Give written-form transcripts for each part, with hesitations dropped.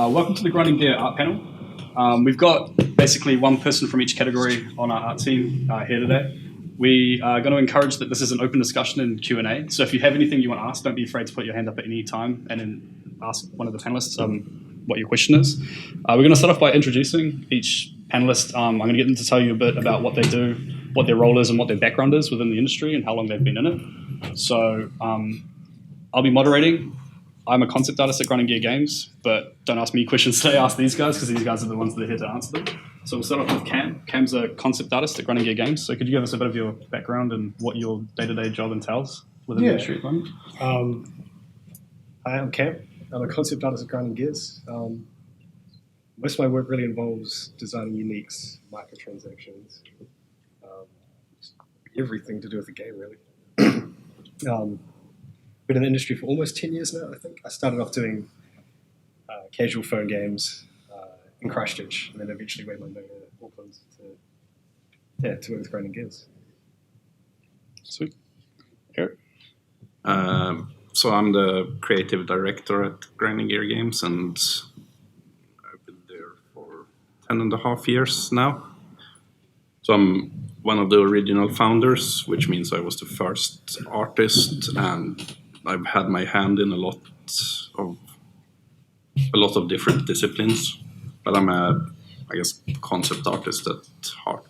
Welcome to the Grinding Gear Art Panel. We've got basically one person from each category on our art team here today. We are going to encourage that this is an open discussion and Q&A. So if you have anything you want to ask, don't be afraid to put your hand up at any time and then ask one of the panelists what your question is. We're going to start off by introducing each panelist. I'm going to get them to tell you a bit about what they do, what their role is, and what their background is within the industry and how long they've been in it. So I'll be moderating. I'm a concept artist at Grinding Gear Games, but don't ask me questions today, ask these guys, because these guys are the ones that are here to answer them. So we'll start off with Cam. Cam's a concept artist at Grinding Gear Games. So could you give us a bit of your background and what your day-to-day job entails within the industry at the moment? Hi, I'm Cam. I'm a concept artist at Grinding Gears. Most of my work really involves designing uniques, microtransactions, everything to do with the game, really. Been in the industry for almost 10 years now, I think. I started off doing casual phone games in Christchurch, and then eventually made my way to Auckland to work with Grinding Gears. Sweet. Erik? So I'm the creative director at Grinding Gear Games, and I've been there for 10.5 years now. So I'm one of the original founders, which means I was the first artist, and I've had my hand in a lot of different disciplines, but I'm a concept artist at heart.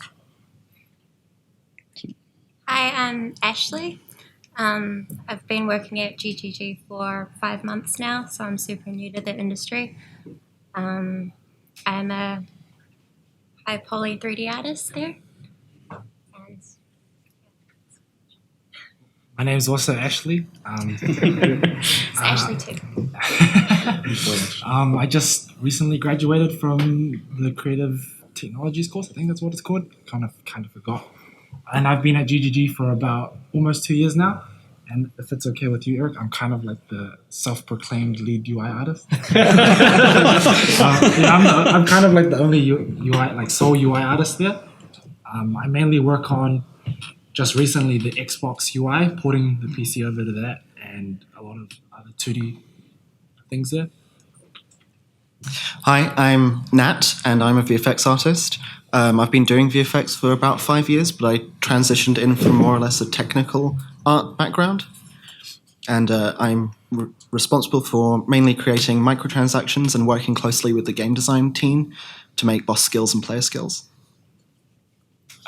Hi, I'm Ashleigh. I've been working at GGG for 5 months now, so I'm super new to the industry. I'm a high poly 3D artist there. My name is also Ashleigh. It's Ashleigh too. I just recently graduated from the Creative Technologies course. I think that's what it's called. Kind of forgot. And I've been at GGG for about almost 2 years now. And if it's okay with you, Erik, I'm kind of like the self-proclaimed lead UI artist. I'm kind of like the only UI, like sole UI artist there. I mainly work on just recently the Xbox UI, porting the PC over to that, and a lot of other 2D things there. Hi, I'm Nat, and I'm a VFX artist. I've been doing VFX for about 5 years, but I transitioned in from more or less a technical art background. And I'm responsible for mainly creating microtransactions and working closely with the game design team to make boss skills and player skills.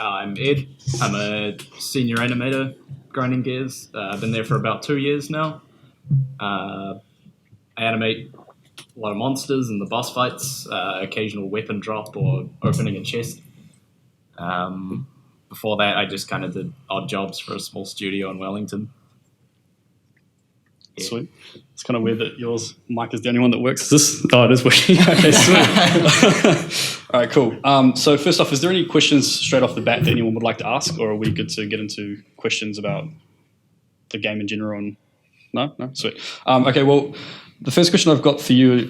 I'm Ed. I'm a senior animator, Grinding Gears. I've been there for about 2 years now. I animate a lot of monsters and the boss fights, occasional weapon drop or opening a chest. Before that, I just kind of did odd jobs for a small studio in Wellington. Yeah. Sweet. It's kind of weird that yours mic is the only one that works. Is this? Oh, it is working. Okay, sweet. All right, cool. So first off, is there any questions straight off the bat that anyone would like to ask, or are we good to get into questions about the game in general? And no, sweet. Okay, well, the first question I've got for you,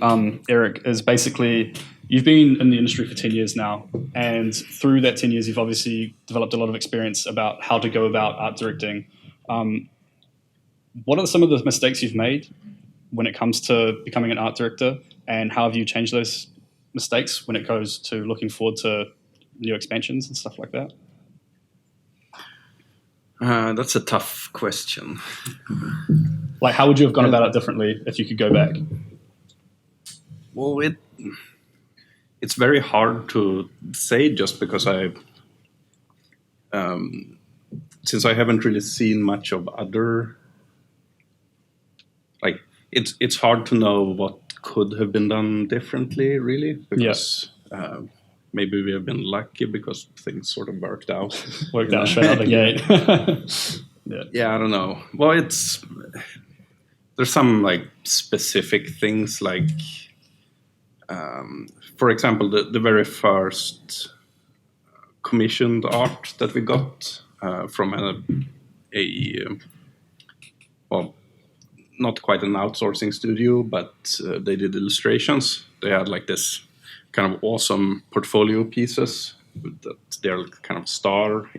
Erik, is basically you've been in the industry for 10 years now, and through that 10 years, you've obviously developed a lot of experience about how to go about art directing. What are some of the mistakes you've made when it comes to becoming an art director, and how have you changed those mistakes when it goes to looking forward to new expansions and stuff like that? That's a tough question. Like, how would you have gone about it differently if you could go back? Well, it's very hard to say just because since I haven't really seen much of other. Like, it's hard to know what could have been done differently, really, because maybe we have been lucky because things sort of worked out. Worked out straight out the gate. Yeah, I don't know. Well, there's some like specific things, like for example, the very first commissioned art that we got from well, not quite an outsourcing studio, but they did illustrations. They had like this kind of awesome portfolio pieces that their kind of star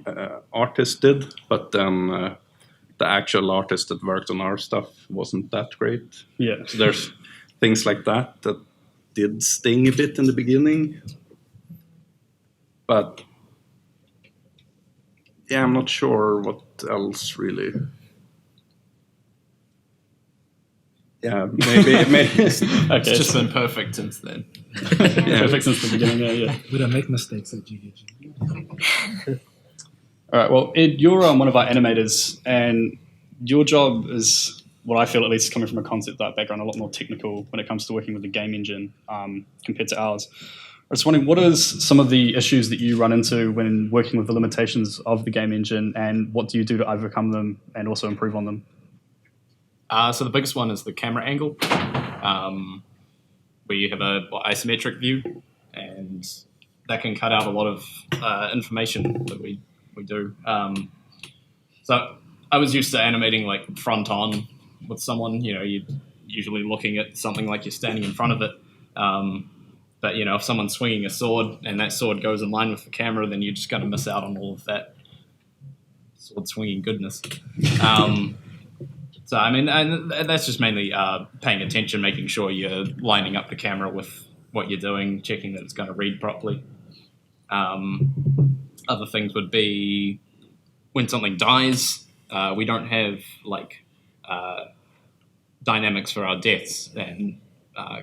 artist did, but then the actual artist that worked on our stuff wasn't that great. Yeah. So there's things like that did sting a bit in the beginning. But yeah, I'm not sure what else really. Yeah, maybe. Okay, It's just been perfect since then. perfect since the beginning. Yeah. We don't make mistakes at GDG. All right. Well, Ed, you're one of our animators, and your job is, what I feel at least, coming from a concept art background, a lot more technical when it comes to working with the game engine compared to ours. I was wondering, what are some of the issues that you run into when working with the limitations of the game engine, and what do you do to overcome them and also improve on them? So the biggest one is the camera angle. We have a isometric view, and that can cut out a lot of information that we do. So I was used to animating like front on with someone. You're usually looking at something like you're standing in front of it. But if someone's swinging a sword and that sword goes in line with the camera, then you're just going to miss out on all of that sword swinging goodness. So, I mean, and that's just mainly paying attention, making sure you're lining up the camera with what you're doing, checking that it's going to read properly. Other things would be when something dies, we don't have, dynamics for our deaths and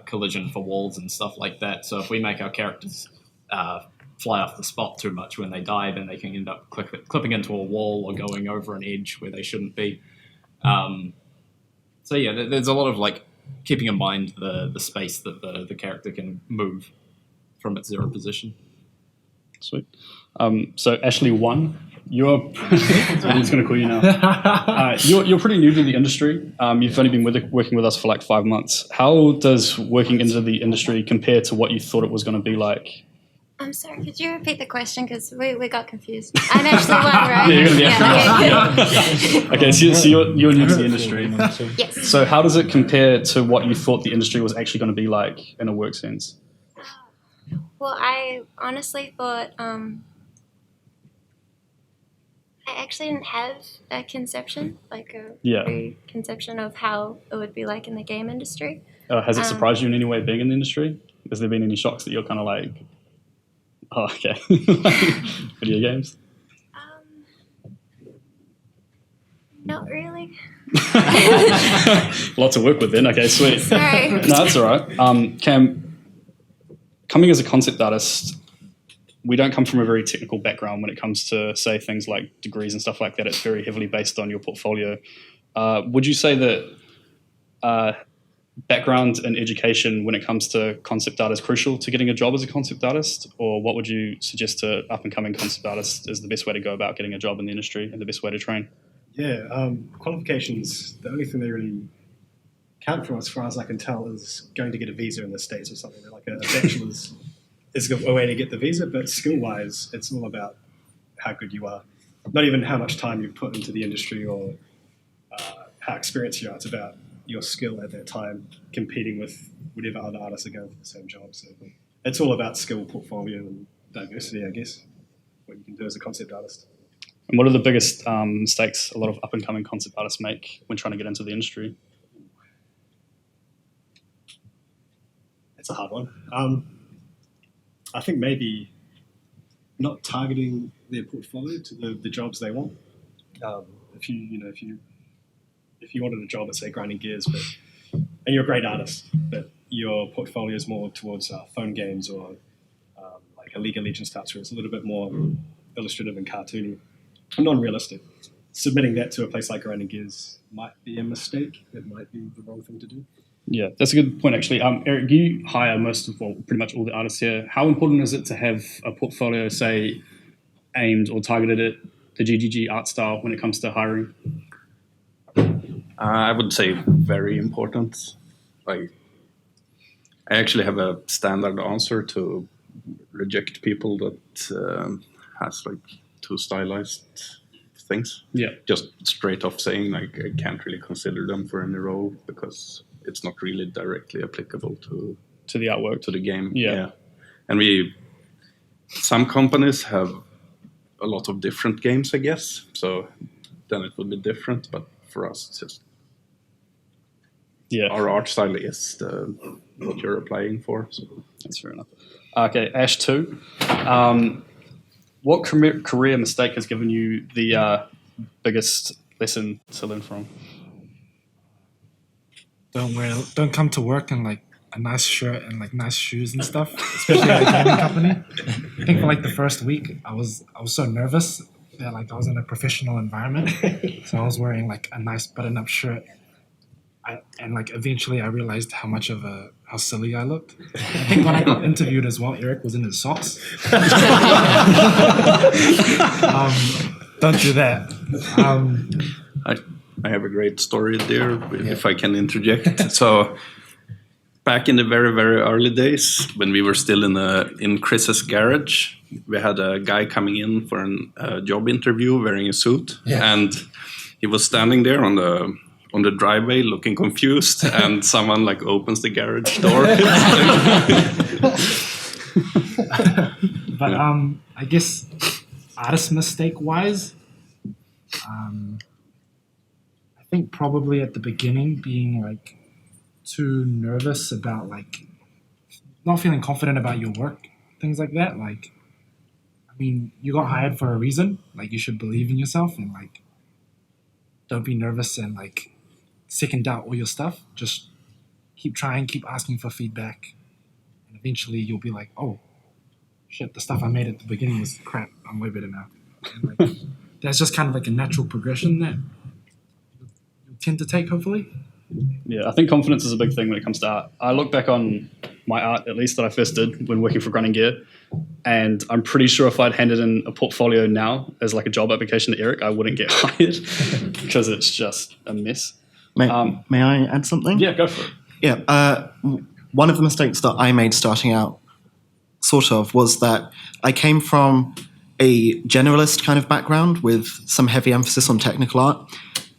collision for walls and stuff like that. So if we make our characters fly off the spot too much when they die, then they can end up clipping into a wall or going over an edge where they shouldn't be. So yeah, there's a lot of keeping in mind the space that the character can move from its zero position. Sweet. So Ashleigh 1, you're I'm just going to call you now. You're pretty new to the industry. You've only been working with us for 5 months. How does working into the industry compare to what you thought it was going to be like? I'm sorry, could you repeat the question? Because we got confused. I'm actually one, right? Yeah, you're going to be Ashleigh 1. Yeah. Okay, so you're new to the industry. Yes. So how does it compare to what you thought the industry was actually going to be like in a work sense? Well, I honestly thought I actually didn't have a conception, preconception of how it would be like in the game industry. Has it surprised you in any way being in the industry? Has there been any shocks that you're kind of like, oh, okay, video games? Not really. Lots of work with then. Okay, sweet. Sorry. No, that's all right. Cam, coming as a concept artist, we don't come from a very technical background when it comes to, say, things like degrees and stuff like that. It's very heavily based on your portfolio. Would you say that background and education when it comes to concept art is crucial to getting a job as a concept artist? Or what would you suggest to up-and-coming concept artists is the best way to go about getting a job in the industry and the best way to train? Yeah, qualifications, the only thing they really count for, as far as I can tell, is going to get a visa in the States or something. Like a bachelor's is a way to get the visa, but skill-wise, it's all about how good you are. Not even how much time you've put into the industry or how experienced you are. It's about your skill at that time, competing with whatever other artists are going for the same job. So it's all about skill, portfolio, and diversity, I guess, what you can do as a concept artist. And what are the biggest mistakes a lot of up-and-coming concept artists make when trying to get into the industry? It's a hard one. I think maybe not targeting their portfolio to the jobs they want. If you wanted a job at, say, grinding gears, and you're a great artist, but your portfolio is more towards phone games or like a League of Legends type, where it's a little bit more illustrative and cartoony, non-realistic. Submitting that to a place like grinding gears might be a mistake. It might be the wrong thing to do. Yeah, that's a good point, actually. Erik, you hire pretty much all the artists here. How important is it to have a portfolio, say, aimed or targeted at the GGG art style when it comes to hiring? I would say very important. I actually have a standard answer to reject people that has too stylized things. Yeah. Just straight off saying I can't really consider them for any role because it's not really directly applicable to the artwork, to the game. Yeah. And some companies have a lot of different games, I guess. So then it would be different. But for us, it's just our art style is what you're applying for. So. That's fair enough. Okay, Ash 2. What career mistake has given you the biggest lesson to learn from? Don't come to work in like a nice shirt and like nice shoes and stuff, especially at a gaming company. I think for like the first week, I was so nervous that like I was in a professional environment, so I was wearing like a nice button-up shirt. And like eventually I realized how silly I looked. I think when I got interviewed as well, Erik was in his socks. Don't do that. I have a great story there, if I can interject. So back in the very, very early days, when we were still in Chris's garage, we had a guy coming in for a job interview wearing a suit, and he was standing there on the driveway looking confused, and someone like opens the garage door. But I guess artist mistake wise, I think probably at the beginning being like too nervous about like not feeling confident about your work, things like that. Like, I mean, you got hired for a reason. Like, you should believe in yourself and like don't be nervous and like second doubt all your stuff. Just keep trying, keep asking for feedback, and eventually you'll be like, oh shit, the stuff I made at the beginning was crap, I'm way better now. And like that's just kind of like a natural progression that you tend to take, hopefully. Yeah, I think confidence is a big thing when it comes to art. I look back on my art, at least that I first did when working for Grinding Gear, and I'm pretty sure if I'd handed in a portfolio now as like a job application to Erik, I wouldn't get hired because it's just a mess. May I add something? Yeah, go for it. Yeah. One of the mistakes that I made starting out, sort of, was that I came from a generalist kind of background with some heavy emphasis on technical art.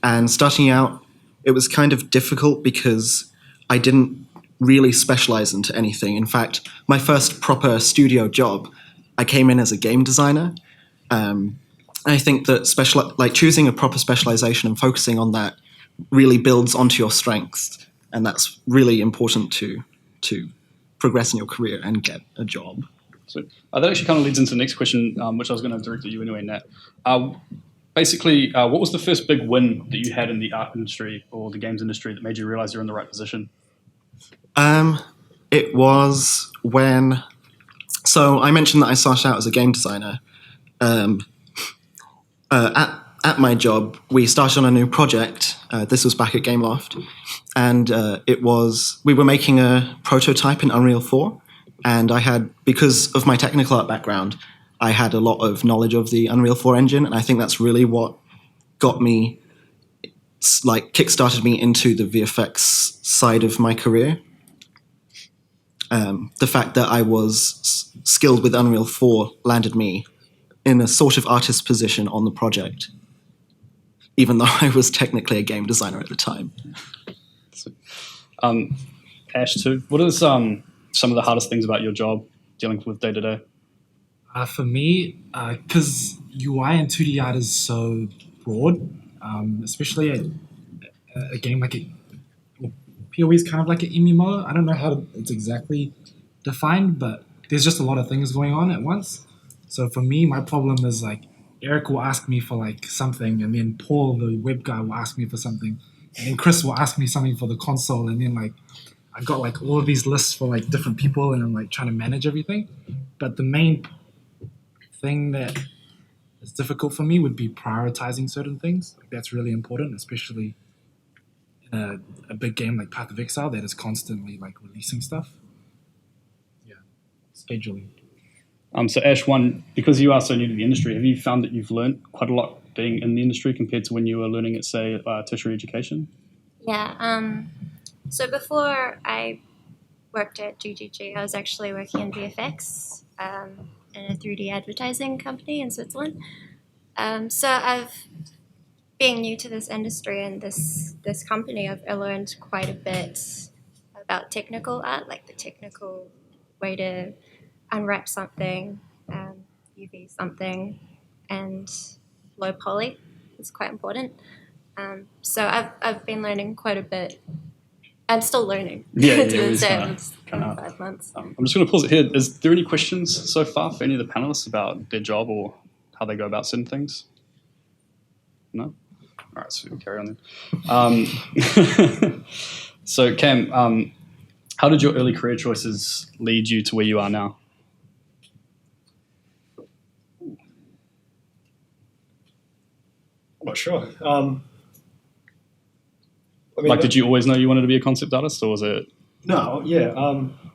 And starting out, it was kind of difficult because I didn't really specialize into anything. In fact, my first proper studio job, I came in as a game designer. I think that choosing a proper specialization and focusing on that really builds onto your strengths, and that's really important to progress in your career and get a job. So that actually kind of leads into the next question, which I was going to direct at you anyway, Nat. Basically, what was the first big win that you had in the art industry or the games industry that made you realize you're in the right position? It was when... So I mentioned that I started out as a game designer. At my job, we started on a new project. This was back at Gameloft. And we were making a prototype in Unreal 4. And I had, because of my technical art background, I had a lot of knowledge of the Unreal 4 engine. And I think that's really what got me, like, kickstarted me into the VFX side of my career. The fact that I was skilled with Unreal 4 landed me in a sort of artist position on the project, even though I was technically a game designer at the time. Ash, too, what are some of the hardest things about your job dealing with day to day? For me, because UI and 2D art is so broad, especially a game like PoE is kind of like an MMO. I don't know how it's exactly defined, but there's just a lot of things going on at once. So for me, my problem is like Erik will ask me for like something, and then Paul, the web guy, will ask me for something, and then Chris will ask me something for the console, and then like I've got like all of these lists for like different people, and I'm like trying to manage everything. But the main thing that is difficult for me would be prioritizing certain things. Like that's really important, especially in a big game like Path of Exile that is constantly like releasing stuff. Yeah, scheduling. So Ash, one, because you are so new to the industry, have you found that you've learned quite a lot being in the industry compared to when you were learning at, say, tertiary education? Yeah. So before I worked at GGG, I was actually working in VFX in a 3D advertising company in Switzerland. So being new to this industry and this company, I've learned quite a bit about technical art, like the technical way to unwrap something, UV something, and low poly is quite important. So I've been learning quite a bit I'm still learning. Yeah, to yeah, this it's day. kinda- It's kinda- 5 months. I'm just going to pause it here. Is there any questions so far for any of the panelists about their job or how they go about certain things? No? All right, so we can carry on then. So, Cam, how did your early career choices lead you to where you are now? I'm not sure. I mean, Like, did you always know you wanted to be a concept artist, or was it? No, yeah.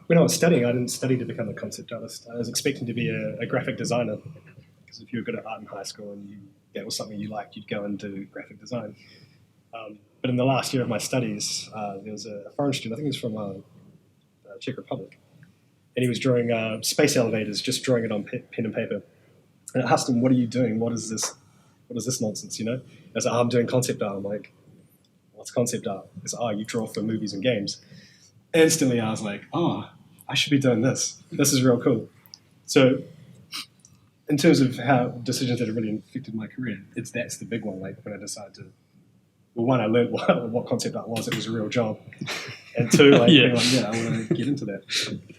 When I was studying, I didn't study to become a concept artist. I was expecting to be a graphic designer, because if you were good at art in high school and that was something you liked, you'd go and do graphic design. But in the last year of my studies, there was a foreign student, I think he was from Czech Republic, and he was drawing space elevators, just drawing it on pen and paper. And I asked him, "What are you doing? What is this? What is this nonsense?" You know? I was like, "I'm doing concept art." I'm like, "What's concept art?" He's like, "Oh, you draw for movies and games." Instantly, I was like, "Oh, I should be doing this. This is real cool." So, in terms of how decisions that have really affected my career, that's the big one. Like when I decided to, well, one, I learned what concept art was. It was a real job. And two, like, being like, yeah, I want to get into that.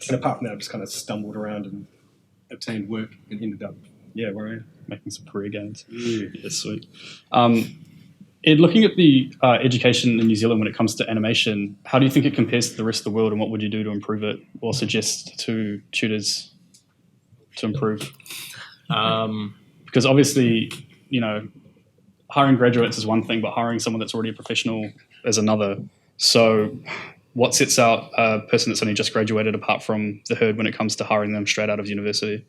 And apart from that, I just kind of stumbled around and obtained work and ended up, where I am. Making some career gains. Yeah, sweet. Ed, looking at the education in New Zealand when it comes to animation, how do you think it compares to the rest of the world, and what would you do to improve it or suggest to tutors to improve? Because obviously, hiring graduates is one thing, but hiring someone that's already a professional is another. So what sets out a person that's only just graduated apart from the herd when it comes to hiring them straight out of university?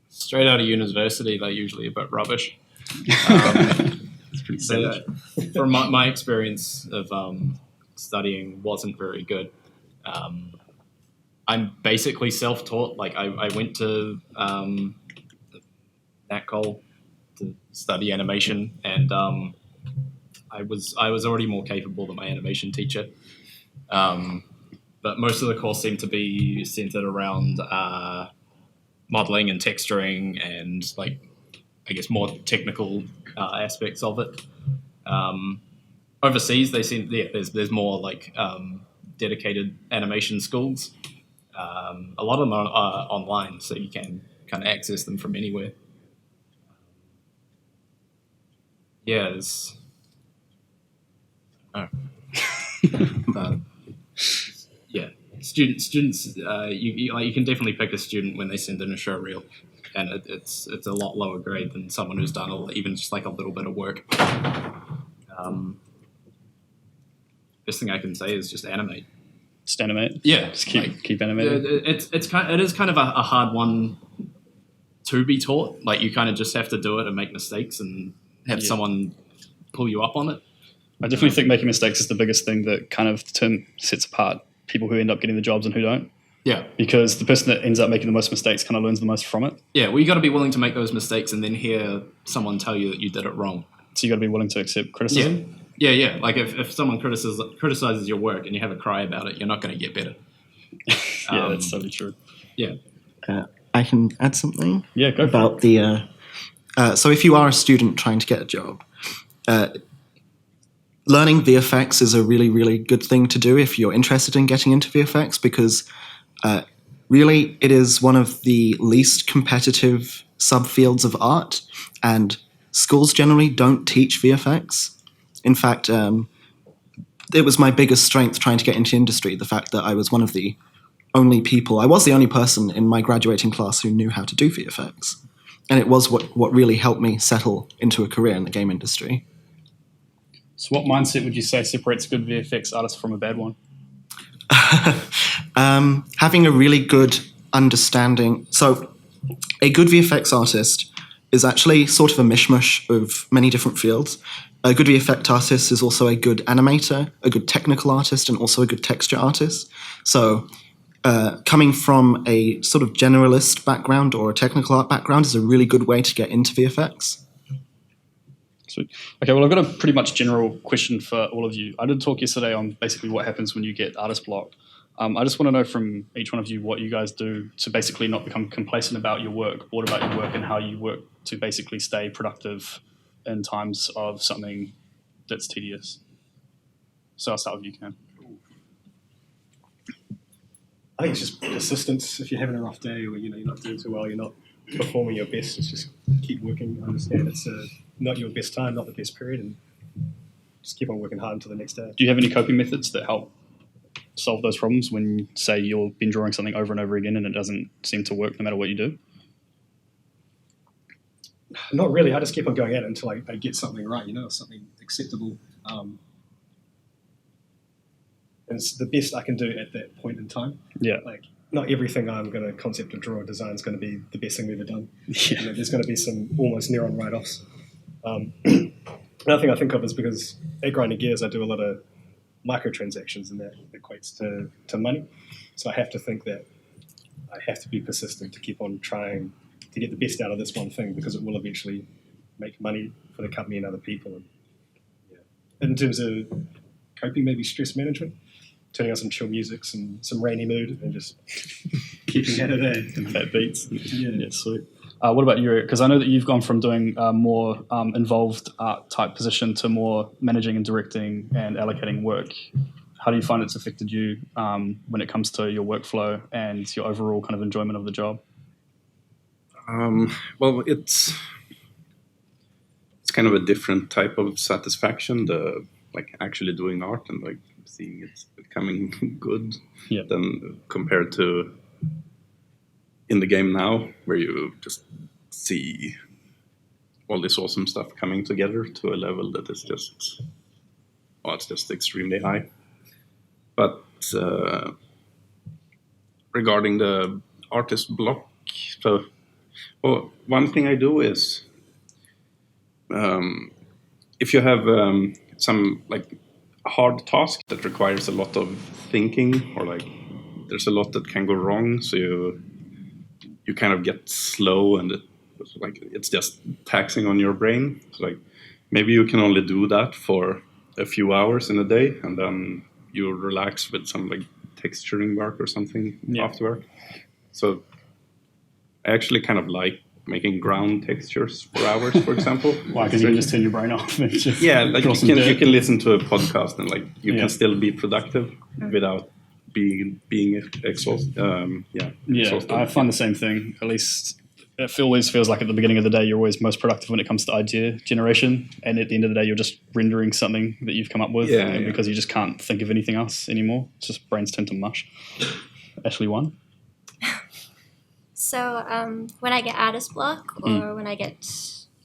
Straight out of university, they're usually a bit rubbish. It's pretty savage. From my experience of studying, wasn't very good. I'm basically self-taught. Like I went to NATCOL to study animation, and I was already more capable than my animation teacher. But most of the course seemed to be centered around modeling and texturing and, like, I guess more technical aspects of it. Overseas, they seem there's more like dedicated animation schools. A lot of them are online, so you can kind of access them from anywhere. Yeah, there's. Yeah, students. You can definitely pick a student when they send in a show reel, and it's a lot lower grade than someone who's done even just like a little bit of work. Best thing I can say is just animate. Just animate. Yeah, Just keep animating. It is kind of a hard one to be taught. Like you kind of just have to do it and make mistakes and have someone pull you up on it. I definitely think making mistakes is the biggest thing that kind of sets apart people who end up getting the jobs and who don't. Yeah. Because the person that ends up making the most mistakes kind of learns the most from it. Yeah, well, you got to be willing to make those mistakes and then hear someone tell you that you did it wrong. So you got to be willing to accept criticism. Yeah. Like if someone criticizes your work and you have a cry about it, you're not going to get better. Yeah, that's totally true. Yeah. I can add something. Yeah, go for about the. So if you are a student trying to get a job, learning VFX is a really, really good thing to do if you're interested in getting into VFX, because really it is one of the least competitive subfields of art, and schools generally don't teach VFX. In fact, it was my biggest strength trying to get into industry, the fact that I was one of the only people, I was the only person in my graduating class who knew how to do VFX. And it was what really helped me settle into a career in the game industry. So what mindset would you say separates a good VFX artist from a bad one? Having a really good understanding. So a good VFX artist is actually sort of a mishmash of many different fields. A good VFX artist is also a good animator, a good technical artist, and also a good texture artist. So coming from a sort of generalist background or a technical art background is a really good way to get into VFX. Sweet. Okay, well, I've got a pretty much general question for all of you. I did talk yesterday on basically what happens when you get artist blocked. I just want to know from each one of you what you guys do to basically not become complacent about your work, bored about your work, and how you work to basically stay productive in times of something that's tedious. So I'll start with you, Cam. I think it's just persistence. If you're having a rough day, or you're not doing too well, you're not performing your best, it's just keep working. Understand it's not your best time, not the best period, and just keep on working hard until the next day. Do you have any coping methods that help solve those problems when, say, you've been drawing something over and over again and it doesn't seem to work no matter what you do? Not really. I just keep on going at it until I get something right, something acceptable. And it's the best I can do at that point in time. Yeah. Like, not everything I'm going to concept or draw or design is going to be the best thing we've ever done. Yeah. There's going to be some almost near-on write-offs. Another thing I think of is because at Grinding Gears, I do a lot of microtransactions, and that equates to money. So I have to think that I have to be persistent to keep on trying to get the best out of this one thing, because it will eventually make money for the company and other people. And, in terms of coping, maybe stress management, turning on some chill music, some rainy mood, and just keeping at it. Fat beats. Yeah. Sweet. What about you, Erik? Because I know that you've gone from doing more involved art type position to more managing and directing and allocating work. How do you find it's affected you when it comes to your workflow and your overall kind of enjoyment of the job? Well, it's kind of a different type of satisfaction, the actually doing art and seeing it becoming good, than compared to in the game now, where you just see all this awesome stuff coming together to a level that is just, it's just extremely high. But regarding the artist block, one thing I do is, if you have some a hard task that requires a lot of thinking, or there's a lot that can go wrong, so you kind of get slow, and it's just taxing on your brain. So maybe you can only do that for a few hours in a day, and then you relax with some texturing work or something afterward. So I actually kind of like making ground textures for hours, for example. Why? Because you can just turn your brain off and just you can listen to a podcast and you can still be productive without being exhausted. Exhausted. I find the same thing. At least it always feels like at the beginning of the day you're always most productive when it comes to idea generation, and at the end of the day you're just rendering something that you've come up with because you just can't think of anything else anymore. It's just brains tend to mush. Ashleigh, one? So when I get artist block, or when I get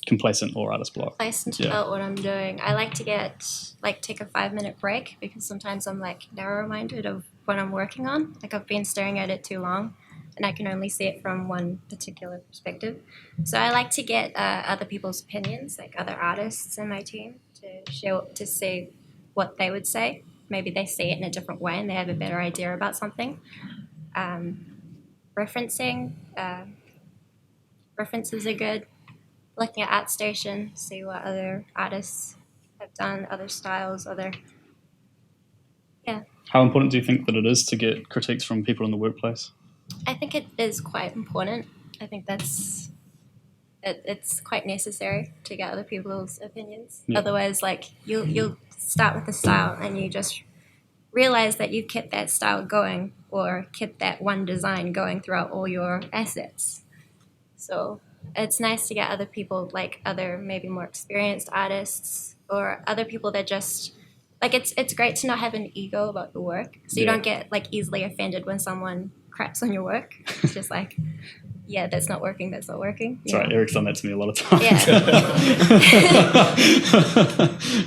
complacent or artist block, about what I'm doing, I like to take a 5-minute break, because sometimes I'm narrow-minded of what I'm working on. I've been staring at it too long, and I can only see it from one particular perspective. So I like to get other people's opinions, other artists in my team, to see what they would say. Maybe they see it in a different way and they have a better idea about something. References are good. Looking at ArtStation, see what other artists have done, other styles, How important do you think that it is to get critiques from people in the workplace? I think it is quite important. I think it's quite necessary to get other people's opinions. Yeah. Otherwise, you'll start with a style and you just realize that you've kept that style going, or kept that one design going throughout all your assets. So it's nice to get other people, other maybe more experienced artists, or other people that just it's great to not have an ego about your work, so you don't get easily offended when someone craps on your work. It's just that's not working. That's right. Erik's done that to me a lot of times.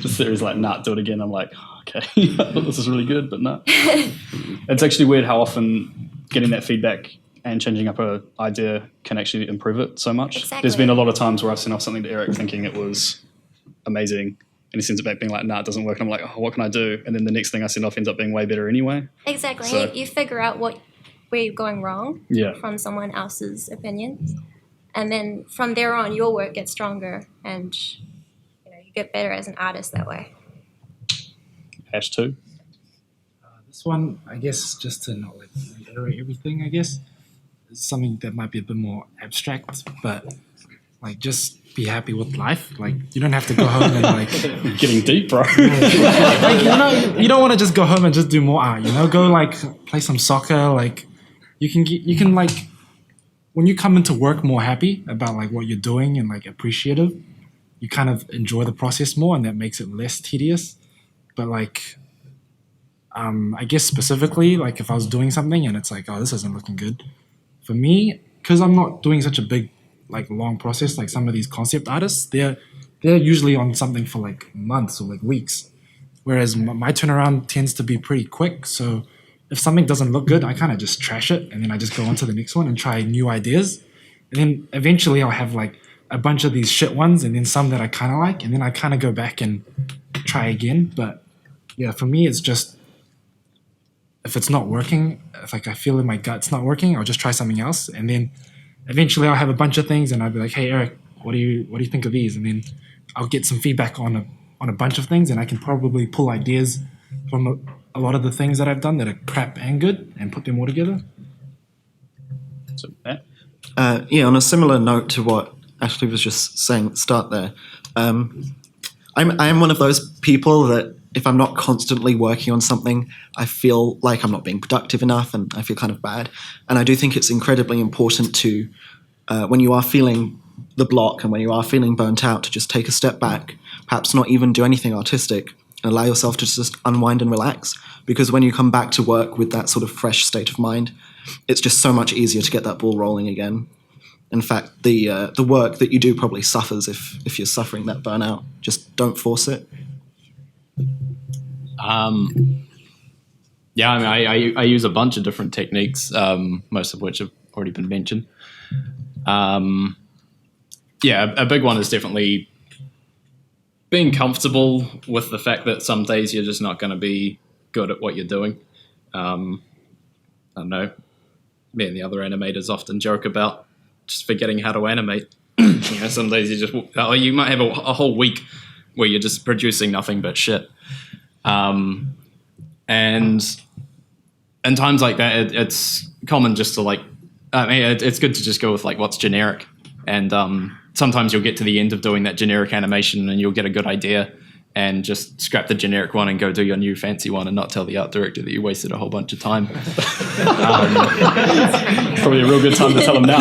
Just series nah, do it again. I'm okay, I thought this is really good, but no. It's actually weird how often getting that feedback and changing up an idea can actually improve it so much. Exactly. There's been a lot of times where I've sent off something to Erik thinking it was amazing, and he sends it back being nah, it doesn't work. And I'm what can I do? And then the next thing I send off ends up being way better anyway. Exactly. So, you figure out where you're going wrong from someone else's opinions. And then from there on, your work gets stronger, and you get better as an artist that way. Ash 2? This one, I guess, just to not reiterate everything, I guess, is something that might be a bit more abstract, but just be happy with life. You don't have to go home and Getting deep, bro. you don't want to just go home and just do more art. Go play some soccer. you can like when you come into work more happy about like what you're doing and like appreciative, you kind of enjoy the process more, and that makes it less tedious. But like, I guess specifically, like if I was doing something and it's like, oh, this isn't looking good, for me, because I'm not doing such a big, like long process like some of these concept artists, they're usually on something for like months or like weeks, whereas my turnaround tends to be pretty quick. So if something doesn't look good, I kind of just trash it and then I just go on to the next one and try new ideas, and then eventually I'll have like a bunch of these shit ones and then some that I kind of like, and then I kind of go back and try again. But yeah, for me, it's just if it's not working, if like I feel in my gut it's not working, I'll just try something else, and then eventually I'll have a bunch of things and I'll be like, hey Eric, what do you think of these? And then I'll get some feedback on a bunch of things, and I can probably pull ideas from a lot of the things that I've done that are crap and good and put them all together. So, yeah. On a similar note to what Ashleigh was just saying at the start there, I am one of those people that if I'm not constantly working on something, I feel like I'm not being productive enough and I feel kind of bad. And I do think it's incredibly important to, when you are feeling the block and when you are feeling burnt out, to just take a step back, perhaps not even do anything artistic, and allow yourself to just unwind and relax. Because when you come back to work with that sort of fresh state of mind, it's just so much easier to get that ball rolling again. In fact, the work that you do probably suffers if you're suffering that burnout. Just don't force it. Yeah, I mean, I use a bunch of different techniques, most of which have already been mentioned. Yeah, a big one is definitely being comfortable with the fact that some days you're just not going to be good at what you're doing. I don't know. Me and the other animators often joke about just forgetting how to animate. Some days you might have a whole week where you're just producing nothing but shit. And in times like that, it's common just to like, it's good to just go with like what's generic. And sometimes you'll get to the end of doing that generic animation and you'll get a good idea and just scrap the generic one and go do your new fancy one and not tell the art director that you wasted a whole bunch of time. Probably a real good time to tell them now.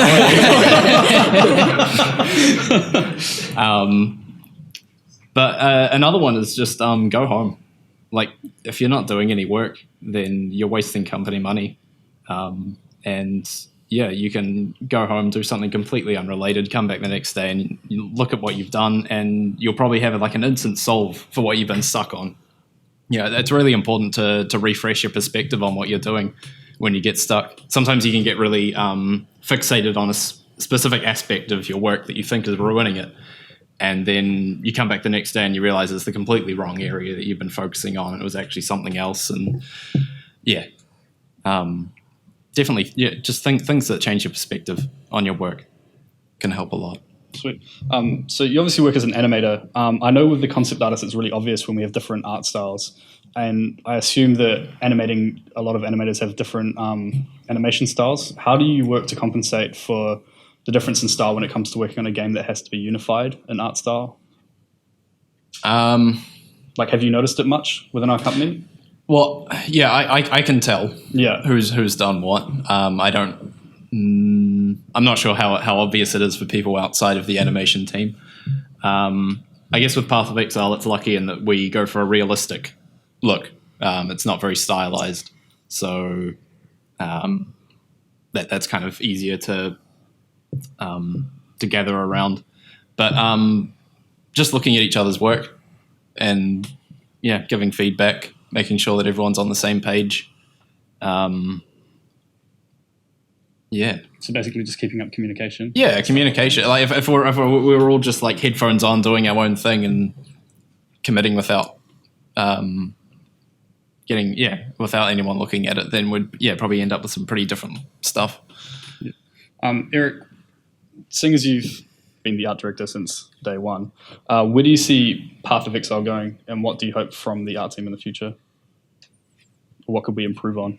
But another one is just go home. Like, if you're not doing any work, then you're wasting company money. And yeah, you can go home, do something completely unrelated, come back the next day and you look at what you've done and you'll probably have like an instant solve for what you've been stuck on. Yeah, it's really important to refresh your perspective on what you're doing when you get stuck. Sometimes you can get really fixated on a specific aspect of your work that you think is ruining it. And then you come back the next day and you realize it's the completely wrong area that you've been focusing on. And it was actually something else. And yeah, definitely, yeah, just things that change your perspective on your work can help a lot. Sweet. So you obviously work as an animator. I know with the concept artists, it's really obvious when we have different art styles. And I assume that a lot of animators have different animation styles. How do you work to compensate for the difference in style when it comes to working on a game that has to be unified in art style? Like, have you noticed it much within our company? Well, yeah, I can tell. Yeah, who's done what. I'm not sure how obvious it is for people outside of the animation team. I guess with Path of Exile, it's lucky in that we go for a realistic look. It's not very stylized, so that's kind of easier to gather around. But just looking at each other's work and yeah, giving feedback, making sure that everyone's on the same page. Yeah. So basically just keeping up communication. Yeah, communication. Like if we were all just like headphones on doing our own thing and committing without without anyone looking at it, then we'd probably end up with some pretty different stuff. Yeah. Erik, seeing as you've been the art director since day one, where do you see Path of Exile going, and what do you hope from the art team in the future? What could we improve on?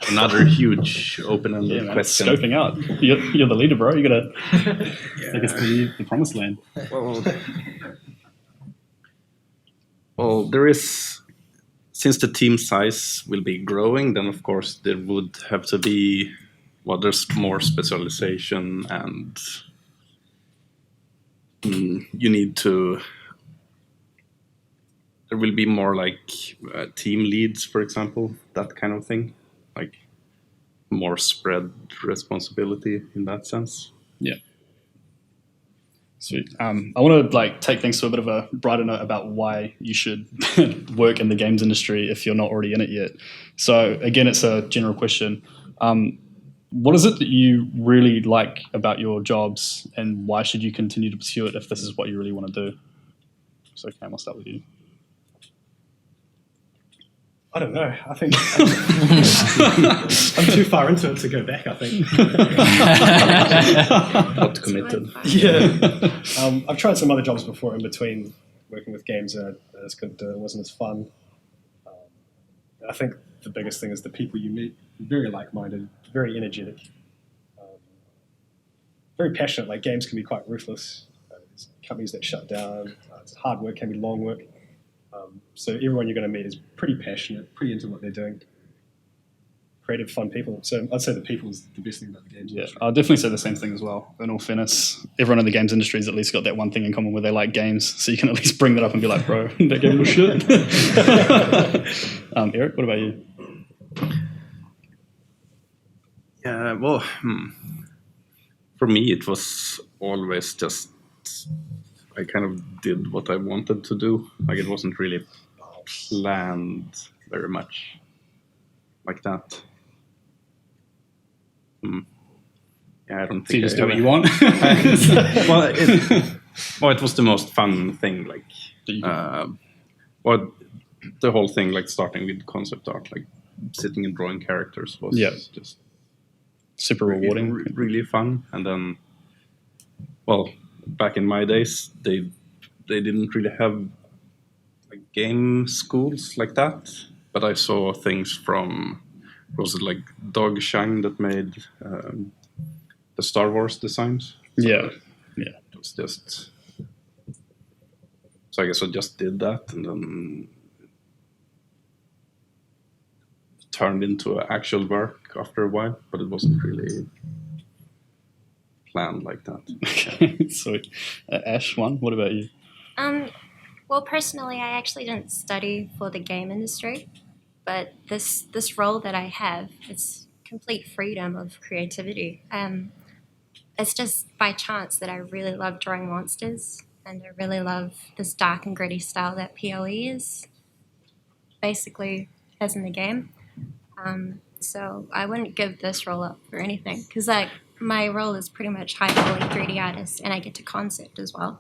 Another huge open-ended question. Scoping out. You're the leader, bro. You gotta take us to the promised land. Well, there is, since the team size will be growing, then of course there would have to be well, there's more specialization, and you need to. There will be more like team leads, for example, that kind of thing, like more spread responsibility in that sense. Yeah. Sweet. I want to like take things to a bit of a brighter note about why you should work in the games industry if you're not already in it yet. So again, it's a general question. What is it that you really like about your jobs, and why should you continue to pursue it if this is what you really want to do? So Cam, I'll start with you. I don't know. I think I'm too far into it to go back, I think. Not committed. Yeah. I've tried some other jobs before in between working with games, and it wasn't as fun. I think the biggest thing is the people you meet, very like-minded, very energetic, very passionate. Like, games can be quite ruthless. There's companies that shut down. It's hard work, can be long work. So everyone you're going to meet is pretty passionate, pretty into what they're doing. Creative, fun people. So I'd say the people is the best thing about the games industry. I'll definitely say the same thing as well. In all fairness, everyone in the games industry has at least got that one thing in common where they like games. So you can at least bring that up and be like, bro, that game was shit. Erik, what about you? Yeah, well, for me, it was always just I kind of did what I wanted to do. Like, it wasn't really planned very much like that. Yeah, I don't think So you just I do what have you want? well, it was the most fun thing. Like, the whole thing, like starting with concept art, like sitting and drawing characters was just super rewarding. Really fun. And then, well, back in my days, they didn't really have like game schools like that. But I saw things from, was it like Doug Chong that made the Star Wars designs? Yeah. It was just, so I guess I just did that, and then turned into actual work after a while, but it wasn't really planned like that. Okay, sweet. Ash, what about you? Well, personally, I actually didn't study for the game industry, but this role that I have, it's complete freedom of creativity. It's just by chance that I really love drawing monsters, and I really love this dark and gritty style that PoE is, basically, as in the game. So I wouldn't give this role up for anything, because like my role is pretty much high quality 3D artist, and I get to concept as well.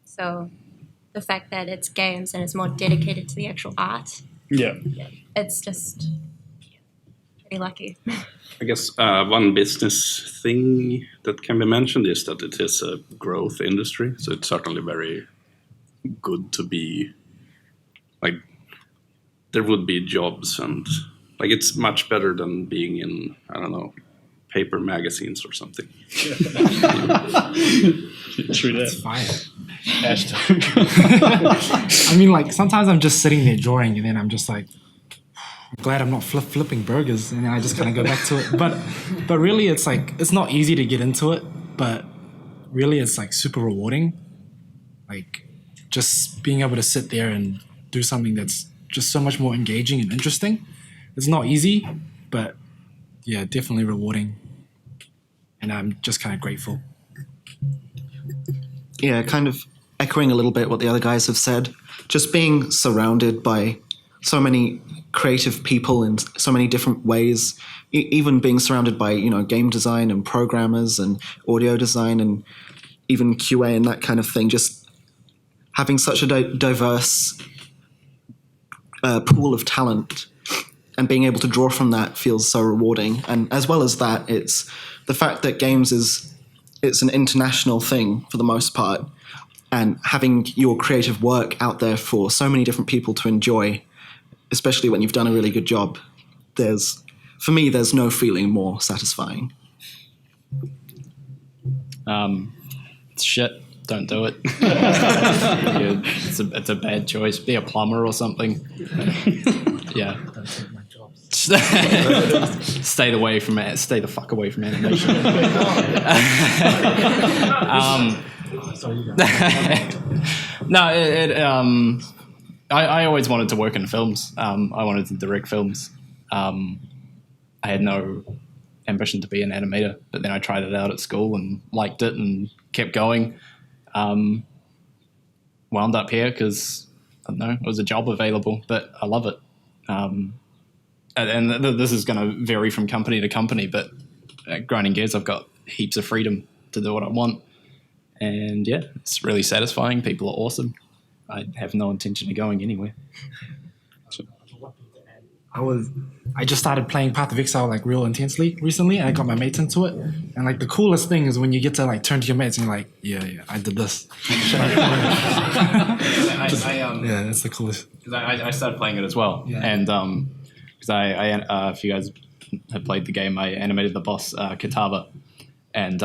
So the fact that it's games and it's more dedicated to the actual art, it's just pretty lucky. I guess one business thing that can be mentioned is that it is a growth industry, so it's certainly very good to be, like, there would be jobs, and like it's much better than being in, I don't know, paper magazines or something. True that. It's fire. Ash. I mean, like, sometimes I'm just sitting there drawing, and then I'm just like, I'm glad I'm not flipping burgers, and then I just kind of go back to it. But really, it's like, it's not easy to get into it, but really it's like super rewarding. Like, just being able to sit there and do something that's just so much more engaging and interesting. It's not easy, but yeah, definitely rewarding. And I'm just kind of grateful. Yeah, kind of echoing a little bit what the other guys have said. Just being surrounded by so many creative people in so many different ways, even being surrounded by, game design and programmers and audio design and even QA and that kind of thing. Just having such a diverse pool of talent and being able to draw from that feels so rewarding. And as well as that, it's the fact that games it's an international thing for the most part, and having your creative work out there for so many different people to enjoy, especially when you've done a really good job, for me, there's no feeling more satisfying. It's shit. Don't do it. It's a bad choice. Be a plumber or something. Yeah. Don't take my jobs. Stay the fuck away from animation. No, I always wanted to work in films. I wanted to direct films. I had no ambition to be an animator, but then I tried it out at school and liked it and kept going. Wound up here because, I don't know, it was a job available, but I love it. And this is going to vary from company to company, but at Grinding Gears, I've got heaps of freedom to do what I want. And yeah, it's really satisfying. People are awesome. I have no intention of going anywhere. I just started playing Path of Exile like real intensely recently, and I got my mates into it. And like the coolest thing is when you get to like turn to your mates and you're like, yeah, I did this. Yeah, that's the coolest. Because I started playing it as well, and because I if you guys have played the game, I animated the boss Kataba, and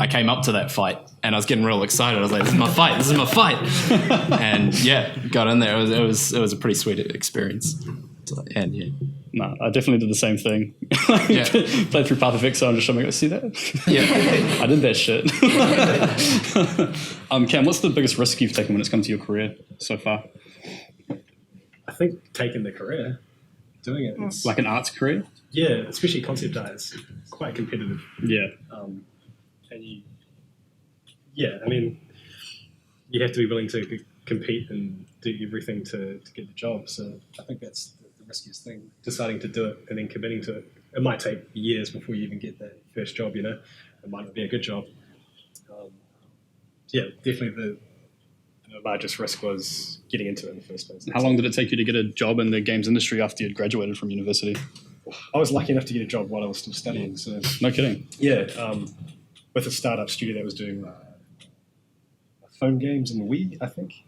I came up to that fight and I was getting real excited. I was like, "This is my fight!" And yeah, got in there. It was a pretty sweet experience. And yeah, No, I definitely did the same thing. Yeah. Played through Path of Exile and just showing me, see that? yeah. I did that shit. Cam, what's the biggest risk you've taken when it's come to your career so far? I think taking the career, doing it. It's, Like an arts career? yeah, especially concept art, it's quite competitive. Yeah. And I mean, you have to be willing to compete and do everything to get the job. So I think that's the riskiest thing, deciding to do it and then committing to it. It might take years before you even get that first job, you know. It might not be a good job. Yeah, definitely the largest risk was getting into it in the first place. How long did it take you to get a job in the games industry after you'd graduated from university? I was lucky enough to get a job while I was still studying. So No kidding. yeah, with a startup studio that was doing phone games and Wii, I think.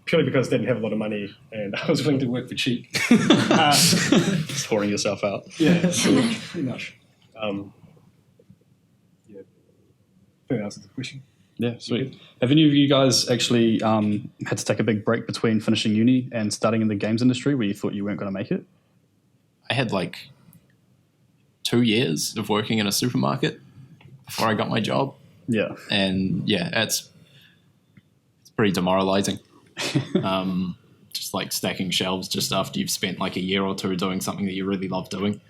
Purely because they didn't have a lot of money and I was willing to work for cheap. Just whoring yourself out. Yeah, so pretty much. Yeah. I think that answers the question. Yeah, sweet. Have any of you guys actually had to take a big break between finishing uni and starting in the games industry where you thought you weren't going to make it? I had like 2 years of working in a supermarket before I got my job. Yeah. And yeah, it's pretty demoralizing. Just like stacking shelves just after you've spent like a year or two doing something that you really love doing.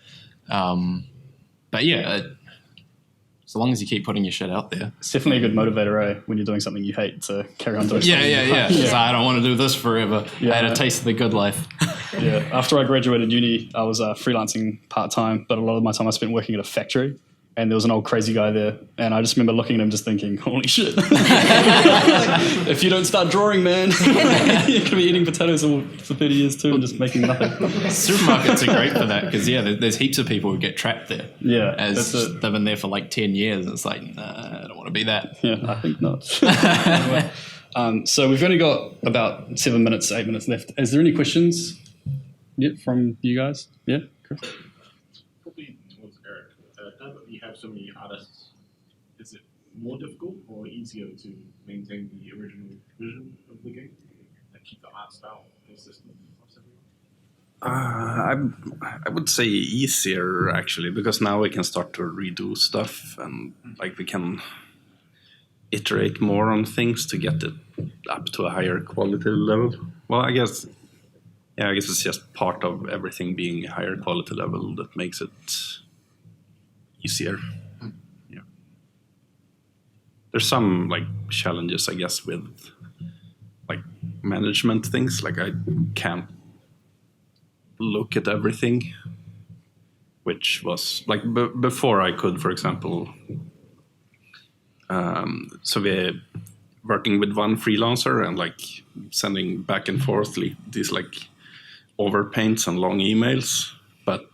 But yeah, so long as you keep putting your shit out there. It's definitely a good motivator, eh? When you're doing something you hate to carry on doing something. Yeah. Because I don't want to do this forever. Yeah. I had a taste of the good life. Yeah. After I graduated uni, I was freelancing part-time, but a lot of my time I spent working at a factory. And there was an old crazy guy there. And I just remember looking at him just thinking, holy shit. If you don't start drawing, man, you're going to be eating potatoes for 30 years too and just making nothing. Supermarkets are great for that because, yeah, there's heaps of people who get trapped there. Yeah. As they've been there for like 10 years. And it's like, nah, I don't want to be that. Yeah, I think not. So we've only got about 8 minutes left. Is there any questions from you guys? Yeah, Chris? Probably towards Erik. Now that you have so many artists, is it more difficult or easier to maintain the original vision of the game and keep the art style consistent across everyone? I would say easier actually, because now we can start to redo stuff and like we can iterate more on things to get it up to a higher quality level. Well, I guess it's just part of everything being a higher quality level that makes it easier. Yeah. There's some like challenges, I guess, with like management things. Like I can't look at everything, which was like before I could, for example. So we're working with one freelancer and like sending back and forth these like overpaints and long emails, but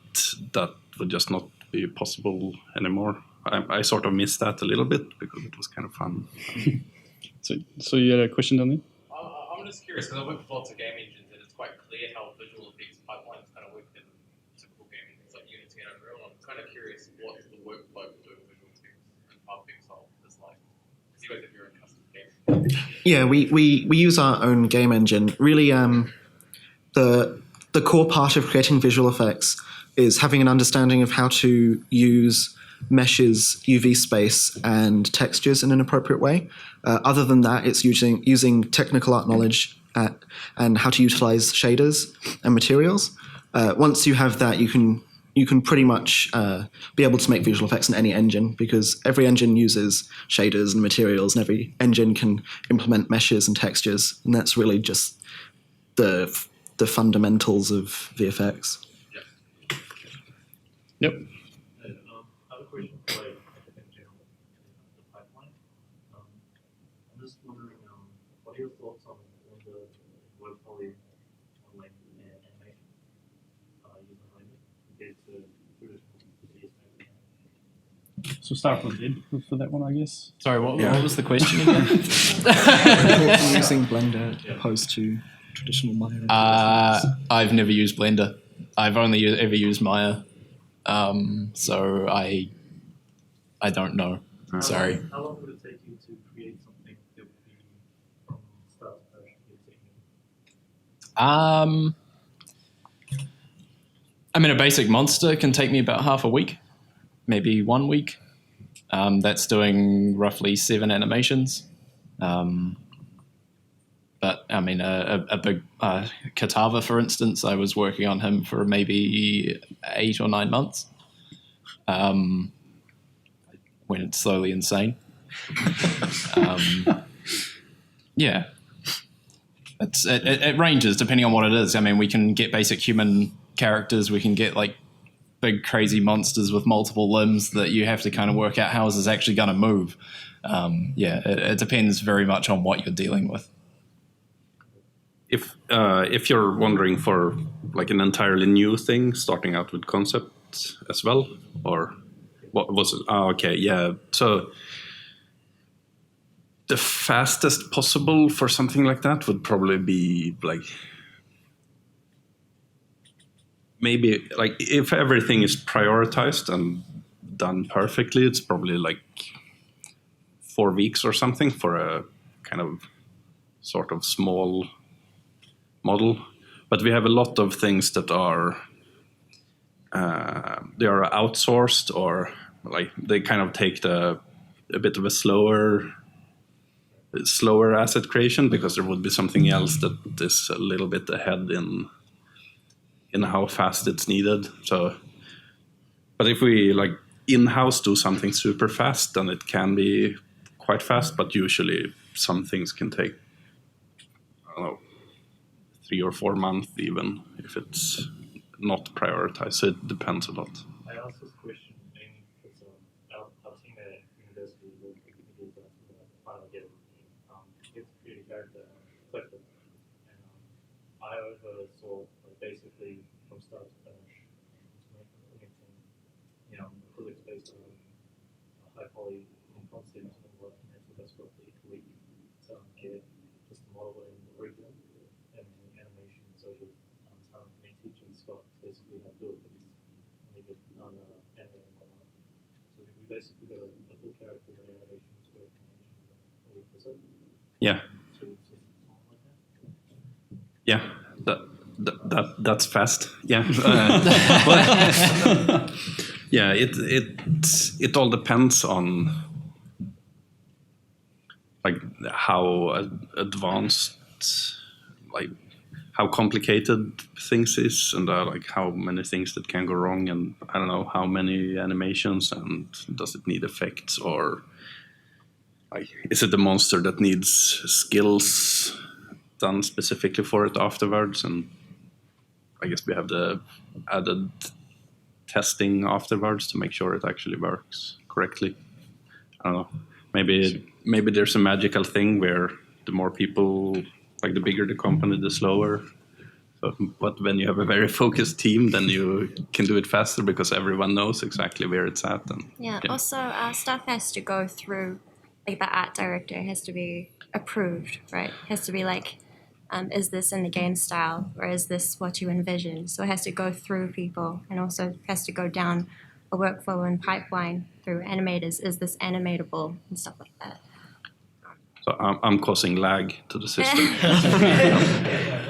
that would just not be possible anymore. I sort of missed that a little bit because it was kind of fun. So you had a question down there? I'm just curious because I work with lots of game engines and it's quite clear how visual effects pipelines kind of work in typical game engines like Unity and Unreal. I'm kind of curious what the workflow for doing visual effects and Path of Exile is like. Because you guys have your own custom game. Yeah, we use our own game engine. Really, the core part of creating visual effects is having an understanding of how to use meshes, UV space, and textures in an appropriate way. Other than that, it's using technical art knowledge and how to utilize shaders and materials. Once you have that, you can pretty much be able to make visual effects in any engine, because every engine uses shaders and materials, and every engine can implement meshes and textures, and that's really just the fundamentals of VFX. Yep. I have a question for in general the pipeline. I'm just wondering, what are your thoughts on the web poly on animation using Blender compared to traditional video? So start with Ed for that one, I guess. Sorry, what was the question again? Using Blender opposed to traditional Maya. I've never used Blender. I've only ever used Maya. So I don't know. Sorry. How long would it take you to create something that would be from start to finish? I mean, a basic monster can take me about half a week, maybe 1 week. That's doing roughly 7 animations. But I mean, a big Katava, for instance, I was working on him for maybe 8 or 9 months. Went slowly insane. Yeah, it ranges depending on what it is. I mean, we can get basic human characters. We can get like big crazy monsters with multiple limbs that you have to kind of work out how is this actually going to move. Yeah, it depends very much on what you're dealing with. If you're wondering for like an entirely new thing, starting out with concept as well, or what was it? Oh, okay, yeah. So the fastest possible for something like that would probably be like maybe like if everything is prioritized and done perfectly, it's probably like 4 weeks or something for a kind of sort of small model. But we have a lot of things that are they are outsourced, or like they kind of take a bit of a slower asset creation, because there would be something else that is a little bit ahead in how fast it's needed. So, but if we like in-house do something super fast, then it can be quite fast. But usually some things can take, I don't know, 3 or 4 months even if it's not prioritized. So it depends a lot. I asked this question mainly because our team at university will did the final get it's created a character Clifford, and I oversaw like, basically from start to finish connecting, physics based on high poly and concepts and what, and that's what roughly a week to get just the model and the original and the animation. So with talent and teaching Scott basically how to do it, but he's only good on animating and whatnot. So we basically got a full character with animations working a week or so. Yeah. Yeah, that's fast. Yeah, yeah. It all depends on like how advanced, like how complicated things is, and like how many things that can go wrong, and I don't know how many animations, and does it need effects, or like is it a monster that needs skills done specifically for it afterwards. And I guess we have the added testing afterwards to make sure it actually works correctly. I don't know. Maybe there's a magical thing where the more people, like the bigger the company, the slower. But when you have a very focused team, then you can do it faster because everyone knows exactly where it's at. And Yeah. Also, our stuff has to go through, like the art director has to be approved, right? Has to be like, is this in the game style, or is this what you envision? So it has to go through people, and also has to go down a workflow and pipeline through animators. Is this animatable and stuff like that? so I'm causing lag to the system.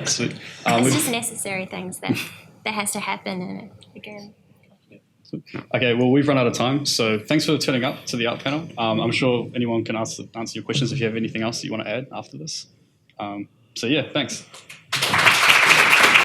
Sweet. It's just necessary things that that has to happen. And again, Okay, well, we've run out of time, so thanks for turning up to the art panel. I'm sure anyone can answer your questions if you have anything else that you want to add after this. So yeah, thanks.